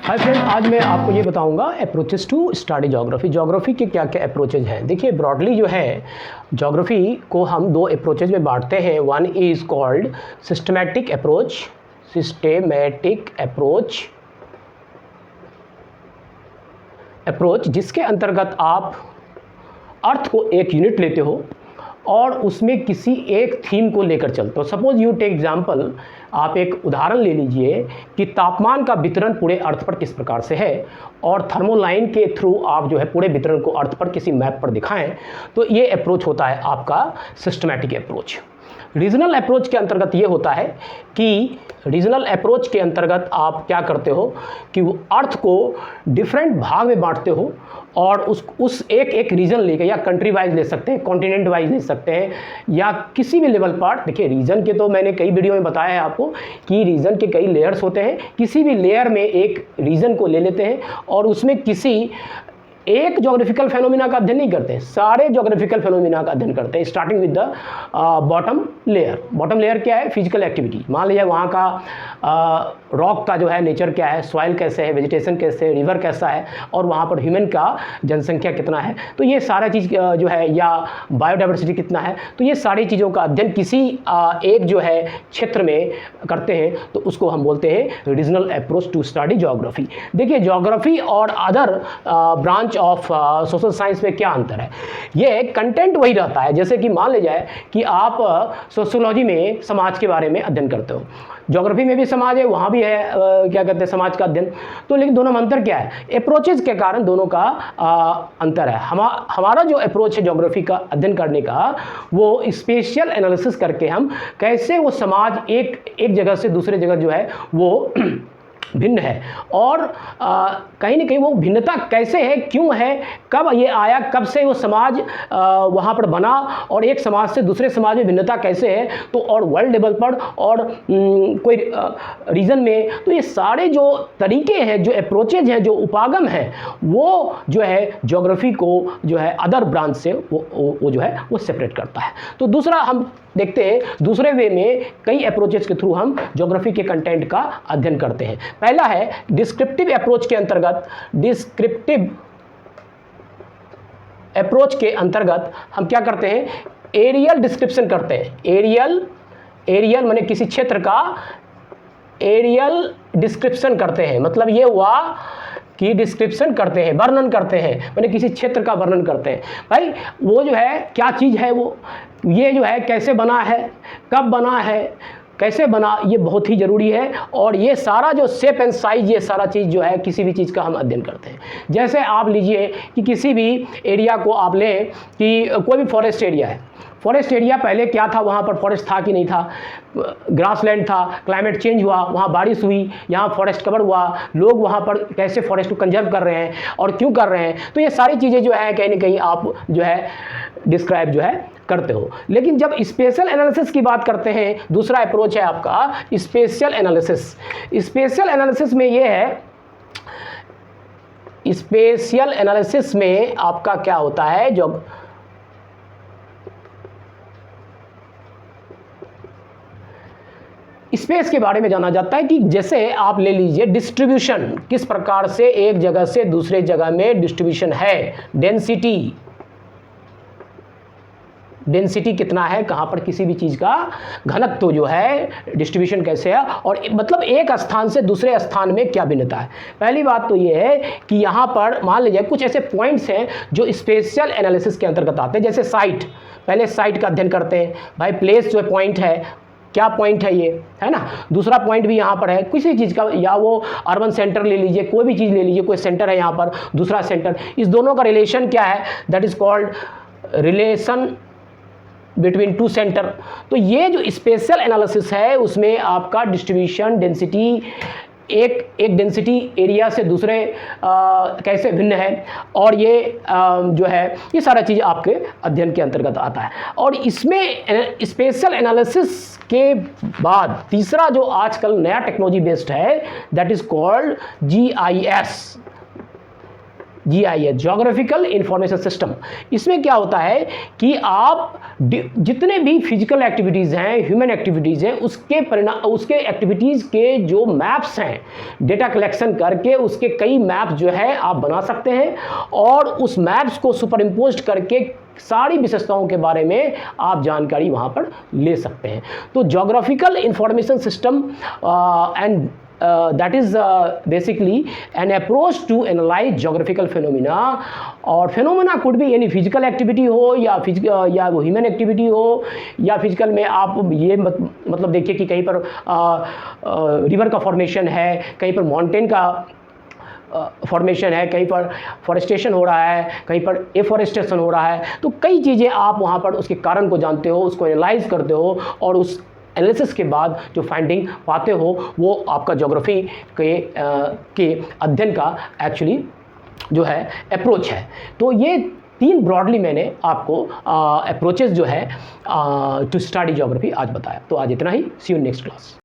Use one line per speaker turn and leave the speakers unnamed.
Hi friend, आज मैं आपको ये बताऊंगा approaches to study geography. Geography के क्या क्या अप्रोचेज हैं। देखिए, ब्रॉडली जो है ज्योग्राफी को हम दो अप्रोचेज में बांटते हैं। One is called systematic approach जिसके अंतर्गत आप अर्थ को एक यूनिट लेते हो और उसमें किसी एक थीम को लेकर चलते हो। सपोज यू टेक एग्जाम्पल, आप एक उदाहरण ले लीजिए कि तापमान का वितरण पूरे अर्थ पर किस प्रकार से है और थर्मोलाइन के थ्रू आप जो है पूरे वितरण को अर्थ पर किसी मैप पर दिखाएं। तो ये अप्रोच होता है आपका सिस्टमैटिक अप्रोच। रीजनल अप्रोच के अंतर्गत ये होता है कि रीजनल अप्रोच के अंतर्गत आप क्या करते हो कि वो अर्थ को डिफरेंट भाग में बांटते हो और उस एक रीजन लेके, या कंट्री वाइज ले सकते हैं, कॉन्टिनेंट वाइज ले सकते हैं, या किसी भी लेवल पर। देखिए, रीजन के तो मैंने कई वीडियो में बताया है आपको कि रीजन के कई लेयर्स होते हैं। किसी भी लेयर में एक रीजन को ले लेते हैं और उसमें किसी एक ज्योग्राफिकल फेनोमिना का अध्ययन नहीं करते हैं, सारे ज्योग्राफिकल फेनोमिना का अध्ययन करते हैं, starting with the bottom layer. Bottom layer क्या है? Physical activity. मान लीजिए वहाँ का रॉक का जो है नेचर क्या है, सॉइल कैसे है, वेजिटेशन कैसे है, रिवर कैसा है, और वहाँ पर ह्यूमन का जनसंख्या कितना है। तो ये सारा चीज़ जो है, या बायोडाइवर्सिटी कितना है, तो ये सारी चीज़ों का अध्ययन किसी एक जो है क्षेत्र में करते हैं, तो उसको हम बोलते हैं regional approach to study geography. देखिए, ज्योग्राफी और other branch of social science में क्या अंतर है? ये कंटेंट वही रहता है। जैसे कि मान ले जाए कि आप सोशियोलॉजी में समाज के बारे में अध्ययन करते हो, ज्योग्राफी में भी समाज है, वहाँ भी है क्या कहते हैं, समाज का अध्ययन। तो लेकिन दोनों में अंतर क्या है? अप्रोचेज के कारण दोनों का अंतर है। हमारा जो अप्रोच है ज्योग्राफी का अध्ययन करने का, वो स्पेशियल एनालिसिस करके हम कैसे वो समाज एक जगह से दूसरे जगह जो है वो भिन्न है, और कहीं ना कहीं वो भिन्नता कैसे है, क्यों है, कब ये आया, कब से वो समाज वहाँ पर बना, और एक समाज से दूसरे समाज में भिन्नता कैसे है, तो और वर्ल्ड लेवल पर और कोई रीजन में। तो ये सारे जो तरीके हैं, जो अप्रोचेज हैं, जो उपागम हैं, वो जो है ज्योग्राफी को जो है अदर ब्रांच से वो जो है वो सेपरेट करता है। तो दूसरा हम देखते हैं, दूसरे वे में कई अप्रोचेज के थ्रू हम ज्योग्राफी के कंटेंट का अध्ययन करते हैं। पहला है डिस्क्रिप्टिव अप्रोच के अंतर्गत। डिस्क्रिप्टिव अप्रोच के अंतर्गत हम क्या करते हैं? एरियल डिस्क्रिप्शन करते हैं। एरियल माने किसी क्षेत्र का एरियल डिस्क्रिप्शन करते हैं। मतलब ये हुआ कि डिस्क्रिप्शन करते हैं, वर्णन करते हैं, माने किसी क्षेत्र का वर्णन करते हैं। भाई वो जो है क्या चीज़ है, वो ये जो है कैसे बना है, कब बना है, कैसे बना, ये बहुत ही ज़रूरी है। और ये सारा जो शेप एंड साइज, ये सारा चीज़ जो है किसी भी चीज़ का हम अध्ययन करते हैं। जैसे आप लीजिए कि किसी भी एरिया को आप लें कि कोई भी फॉरेस्ट एरिया है। फॉरेस्ट एरिया पहले क्या था, वहाँ पर फॉरेस्ट था कि नहीं था, ग्रासलैंड था, क्लाइमेट चेंज हुआ, वहाँ बारिश हुई, यहाँ फॉरेस्ट कवर हुआ, लोग वहाँ पर कैसे फॉरेस्ट को कंजर्व कर रहे हैं और क्यों कर रहे हैं। तो ये सारी चीज़ें जो है कहीं ना कहीं आप जो है डिस्क्राइब जो है करते हो। लेकिन जब स्पेशल एनालिसिस की बात करते हैं, दूसरा अप्रोच है आपका स्पेशियल एनालिसिस। स्पेशल एनालिसिस में ये है, स्पेशियल एनालिसिस में आपका क्या होता है, जो स्पेस के बारे में जाना जाता है कि जैसे आप ले लीजिए डिस्ट्रीब्यूशन, किस प्रकार से एक जगह से दूसरे जगह में डिस्ट्रीब्यूशन है, डेंसिटी कितना है, कहाँ पर किसी भी चीज़ का घनत्व तो जो है, डिस्ट्रीब्यूशन कैसे है, और मतलब एक स्थान से दूसरे स्थान में क्या भिन्नता है। पहली बात तो ये है कि यहाँ पर मान लीजिए कुछ ऐसे पॉइंट्स हैं जो स्पेशियल एनालिसिस के अंतर्गत आते हैं। जैसे साइट, पहले साइट का अध्ययन करते हैं। भाई प्लेस जो पॉइंट है, क्या पॉइंट है ये, है ना। दूसरा पॉइंट भी यहाँ पर है किसी चीज़ का, या वो अर्बन सेंटर ले लीजिए, कोई भी चीज़ ले लीजिए, कोई सेंटर है यहाँ पर, दूसरा सेंटर, इस दोनों का रिलेशन क्या है, that is called relation between two centre. तो ये जो स्पेशल एनालिसिस है उसमें आपका डिस्ट्रीब्यूशन, डेंसिटी, एक डेंसिटी एरिया से दूसरे कैसे भिन्न है, और ये जो है ये सारा चीज़ आपके अध्ययन के अंतर्गत आता है। और इसमें स्पेशल एनालिसिस के बाद तीसरा जो आजकल नया टेक्नोलॉजी बेस्ड है, that is called GIS। GIS, geographical information system. इसमें क्या होता है कि आप जितने भी फिजिकल एक्टिविटीज़ हैं, ह्यूमन एक्टिविटीज़ हैं, उसके एक्टिविटीज़ के जो मैप्स हैं, डेटा कलेक्शन करके उसके कई मैप्स जो है आप बना सकते हैं और उस मैप्स को सुपर इम्पोज करके सारी विशेषताओं के बारे में आप जानकारी वहाँ पर ले सकते हैं। तो geographical information system and that is basically an approach to analyze geographical phenomena, और phenomena could be any physical activity हो या वो human activity हो, या फिजिकल में आप ये मतलब देखिए कि कहीं पर रिवर का फॉर्मेशन है, कहीं पर माउंटेन का फॉर्मेशन है, कहीं पर फॉरेस्टेशन हो रहा है, कहीं पर एफॉरेस्टेशन हो रहा है। तो कई चीज़ें आप वहाँ पर उसके कारण को जानते हो, उसको एनालाइज करते हो और उस एनालिसिस के बाद जो फाइंडिंग पाते हो वो आपका ज्योग्राफी के अध्ययन का एक्चुअली जो है अप्रोच है। तो ये 3 ब्रॉडली मैंने आपको अप्रोचेस जो है टू स्टडी ज्योग्राफी आज बताया। तो आज इतना ही। सी यू नेक्स्ट क्लास।